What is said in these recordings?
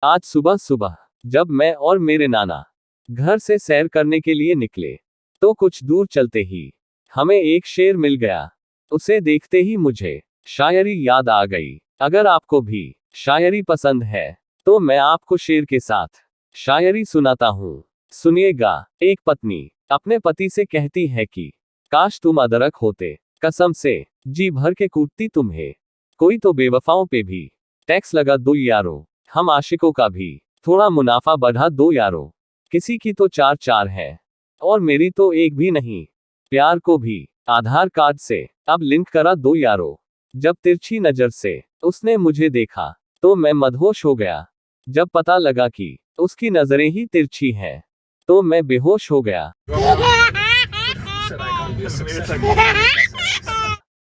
आज सुबह सुबह जब मैं और मेरे नाना घर से सैर करने के लिए निकले, तो कुछ दूर चलते ही हमें एक शेर मिल गया। उसे देखते ही मुझे शायरी याद आ गई। अगर आपको भी शायरी पसंद है, तो मैं आपको शेर के साथ शायरी सुनाता हूँ। सुनिएगा। एक पत्नी अपने पति से कहती है कि काश तुम अदरक होते, कसम से जी भर के कूटती तुम्हें। कोई तो बेवफाओं पे भी टैक्स लगा दो यारो, हम आशिकों का भी थोड़ा मुनाफा बढ़ा दो यारो। किसी की तो चार चार है और मेरी तो एक भी नहीं। प्यार को भी आधार कार्ड से अब लिंक करा दो यारो। जब तिरछी नजर से उसने मुझे देखा, तो मैं मदहोश हो गया। जब पता लगा कि उसकी नजरें ही तिरछी हैं, तो मैं बेहोश हो गया।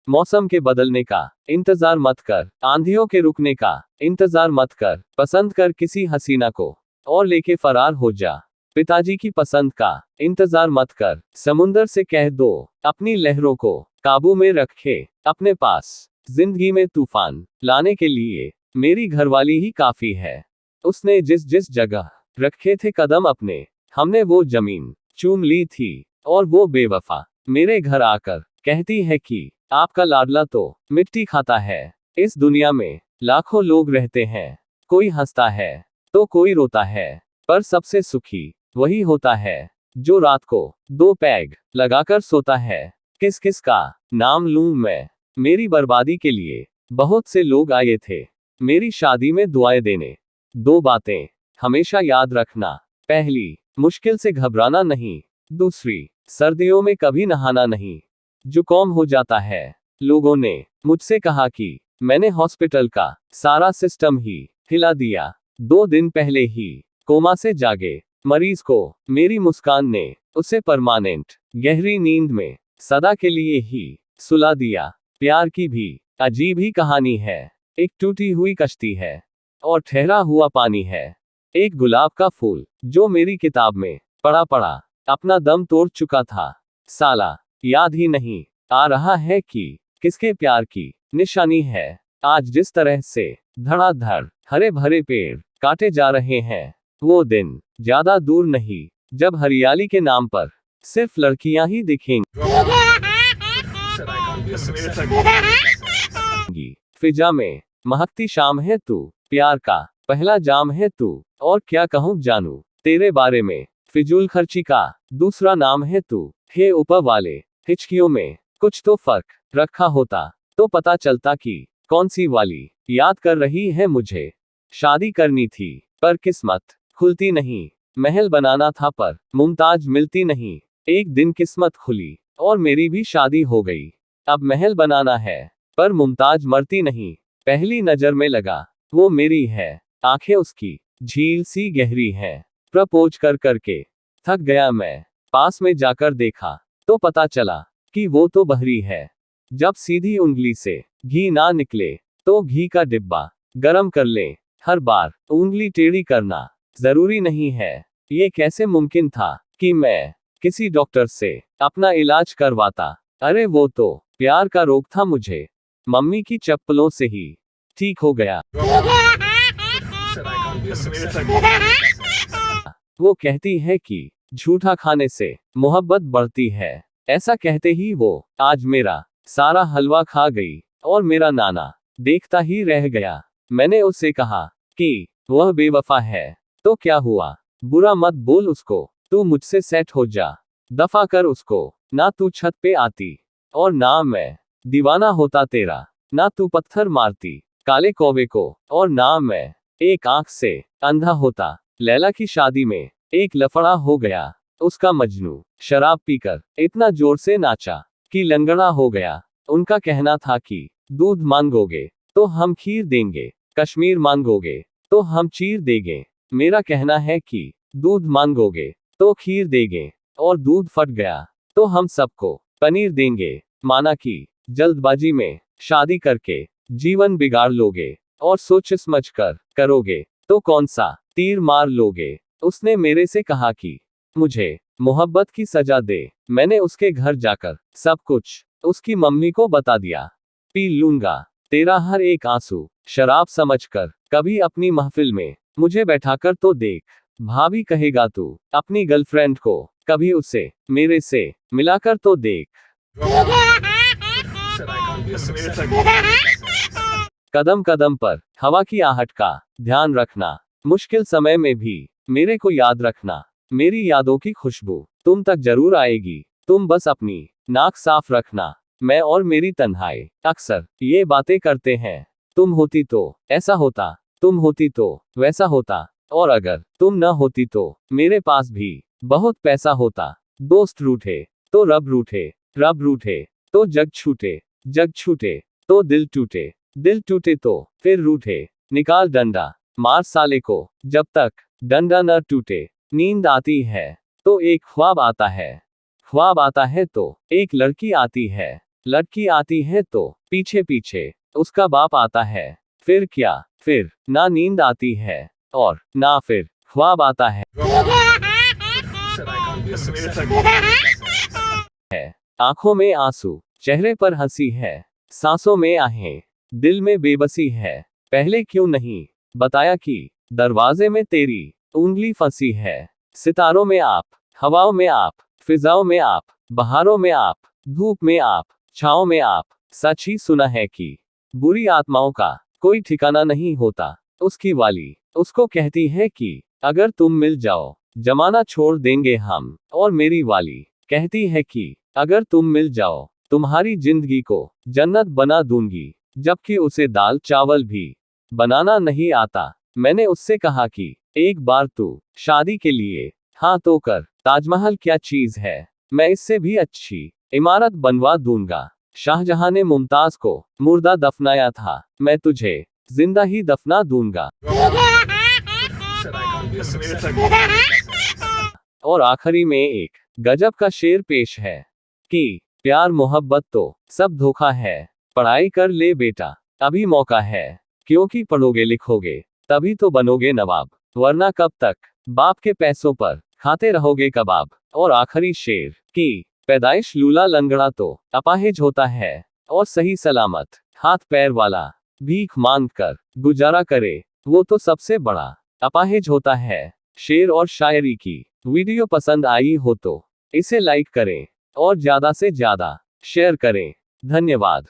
मौसम के बदलने का इंतजार मत कर, आंधियों के रुकने का इंतजार मत कर, पसंद कर किसी हसीना को और लेके फरार हो जा। पिताजी की पसंद का इंतजार मत कर, समुंदर से कह दो अपनी लहरों को काबू में रखे अपने पास। जिंदगी में तूफान लाने के लिए मेरी घरवाली ही काफी है। उसने जिस जिस जगह रखे थे कदम अपने, हमने वो जमीन चूम ली थी। और वो बेवफा मेरे घर आकर कहती है कि आपका लाडला तो मिट्टी खाता है। इस दुनिया में लाखों लोग रहते हैं, कोई हंसता है तो कोई रोता है, पर सबसे सुखी वही होता है जो रात को दो पैग लगाकर सोता है। किस किस का नाम लूं मैं? मेरी बर्बादी के लिए बहुत से लोग आए थे मेरी शादी में दुआएं देने। दो बातें हमेशा याद रखना। पहली, मुश्किल से घबराना नहीं। दूसरी, सर्दियों में कभी नहाना नहीं। जुकाम हो जाता है। लोगों ने मुझसे कहा कि मैंने हॉस्पिटल का सारा सिस्टम ही हिला दिया। 2 दिन पहले ही कोमा से जागे मरीज को मेरी मुस्कान ने उसे परमानेंट गहरी नींद में सदा के लिए ही सुला दिया। प्यार की भी अजीब ही कहानी है। एक टूटी हुई कश्ती है और ठहरा हुआ पानी है। एक गुलाब का फूल जो मेरी किताब में पड़ा पड़ा अपना दम तोड़ चुका था। साला याद ही नहीं आ रहा है कि किसके प्यार की निशानी है। आज जिस तरह से धड़ाधड़ हरे भरे पेड़ काटे जा रहे हैं, वो दिन ज्यादा दूर नहीं जब हरियाली के नाम पर सिर्फ लड़कियां ही दिखेंगी। फिजा में महकती शाम है तू, प्यार का पहला जाम है तू। और क्या कहूँ जानू तेरे बारे में, फिजूल खर्ची का दूसरा नाम है तू। हे ऊपर वाले, हिचकियों में कुछ तो फर्क रखा होता तो पता चलता कि कौन सी वाली याद कर रही है मुझे। शादी करनी थी पर किस्मत खुलती नहीं। महल बनाना था पर मुमताज मिलती नहीं। एक दिन किस्मत खुली और मेरी भी शादी हो गई। अब महल बनाना है पर मुमताज मरती नहीं। पहली नजर में लगा वो मेरी है, आंखें उसकी झील सी गहरी है। प्रपोज कर करके थक गया मैं, पास में जाकर देखा तो पता चला कि वो तो बहरी है। जब सीधी उंगली से घी ना निकले तो घी का डिब्बा गरम कर ले। हर बार उंगली टेढ़ी करना जरूरी नहीं है। ये कैसे मुमकिन था कि मैं किसी डॉक्टर से अपना इलाज करवाता? अरे वो तो प्यार का रोग था मुझे, मम्मी की चप्पलों से ही ठीक हो गया। वो कहती है कि झूठा खाने से मोहब्बत बढ़ती है। ऐसा कहते ही वो आज मेरा सारा हलवा खा गई और मेरा नाना देखता ही रह गया। मैंने उससे कहा कि वह बेवफा है तो क्या हुआ, बुरा मत बोल उसको, तू मुझसे सेट हो जा। दफा कर उसको, ना तू छत पे आती और ना मैं दीवाना होता तेरा। ना तू पत्थर मारती काले कौवे को और ना मैं एक आंख से अंधा होता। लैला की शादी में एक लफड़ा हो गया। उसका मजनू शराब पीकर इतना जोर से नाचा कि लंगड़ा हो गया। उनका कहना था कि दूध मांगोगे तो हम खीर देंगे, कश्मीर मांगोगे तो हम चीर देंगे। मेरा कहना है कि दूध मांगोगे तो खीर देंगे और दूध फट गया तो हम सबको पनीर देंगे। माना कि जल्दबाजी में शादी करके जीवन बिगाड़ लोगे और सोच समझ कर करोगे तो कौन सा तीर मार लोगे। उसने मेरे से कहा कि मुझे मोहब्बत की सजा दे। मैंने उसके घर जाकर सब कुछ उसकी मम्मी को बता दिया। पी लूंगा तेरा हर एक आंसू शराब समझकर, कभी अपनी महफिल में मुझे बैठाकर तो देख। भाभी कहेगा तू अपनी गर्लफ्रेंड को, कभी उसे मेरे से मिलाकर तो देख। कदम कदम पर हवा की आहट का ध्यान रखना, मुश्किल समय में भी मेरे को याद रखना। मेरी यादों की खुशबू तुम तक जरूर आएगी, तुम बस अपनी नाक साफ रखना। मैं और मेरी तन्हाई अक्सर ये बातें करते हैं, तुम होती तो ऐसा होता, तुम होती तो वैसा होता, और अगर तुम न होती तो मेरे पास भी बहुत पैसा होता। दोस्त रूठे तो रब रूठे, रब रूठे तो जग छूटे, जग छूटे तो दिल टूटे, दिल टूटे तो फिर रूठे। निकाल डंडा मार साले को, जब तक डंडा न टूटे। नींद आती है तो एक ख्वाब आता है, ख्वाब आता है तो एक लड़की आती है, लड़की आती है तो पीछे पीछे उसका बाप आता है। फिर क्या, फिर ना नींद आती है और ना फिर ख्वाब आता है। आंखों में आंसू, चेहरे पर हंसी है, सांसों में आहें, दिल में बेबसी है। पहले क्यों नहीं बताया कि दरवाजे में तेरी उंगली फंसी है। सितारों में आप, हवाओं में आप, फिजाओं में आप, बहारों में आप, धूप में आप, छाओं में आप। सच ही सुना है कि बुरी आत्माओं का कोई ठिकाना नहीं होता। उसकी वाली उसको कहती है कि अगर तुम मिल जाओ जमाना छोड़ देंगे हम, और मेरी वाली कहती है कि अगर तुम मिल जाओ तुम्हारी जिंदगी को जन्नत बना दूंगी। जबकि उसे दाल चावल भी बनाना नहीं आता। मैंने उससे कहा कि एक बार तू शादी के लिए हाँ तो कर, ताजमहल क्या चीज है, मैं इससे भी अच्छी इमारत बनवा दूंगा। शाहजहां ने मुमताज को मुर्दा दफनाया था, मैं तुझे जिंदा ही दफना दूंगा। और आखिरी में एक गजब का शेर पेश है कि प्यार मोहब्बत तो सब धोखा है। पढ़ाई कर ले बेटा, अभी मौका है, क्योंकि पढ़ोगे लिखोगे तभी तो बनोगे नवाब, वरना कब तक बाप के पैसों पर खाते रहोगे कबाब। और आखिरी शेर कि पैदाइश लूला लंगड़ा तो अपाहिज होता है, और सही सलामत हाथ पैर वाला भीख मांग कर गुजारा करे वो तो सबसे बड़ा अपाहिज होता है। शेर और शायरी की वीडियो पसंद आई हो तो इसे लाइक करें और ज्यादा से ज्यादा शेयर करें। धन्यवाद।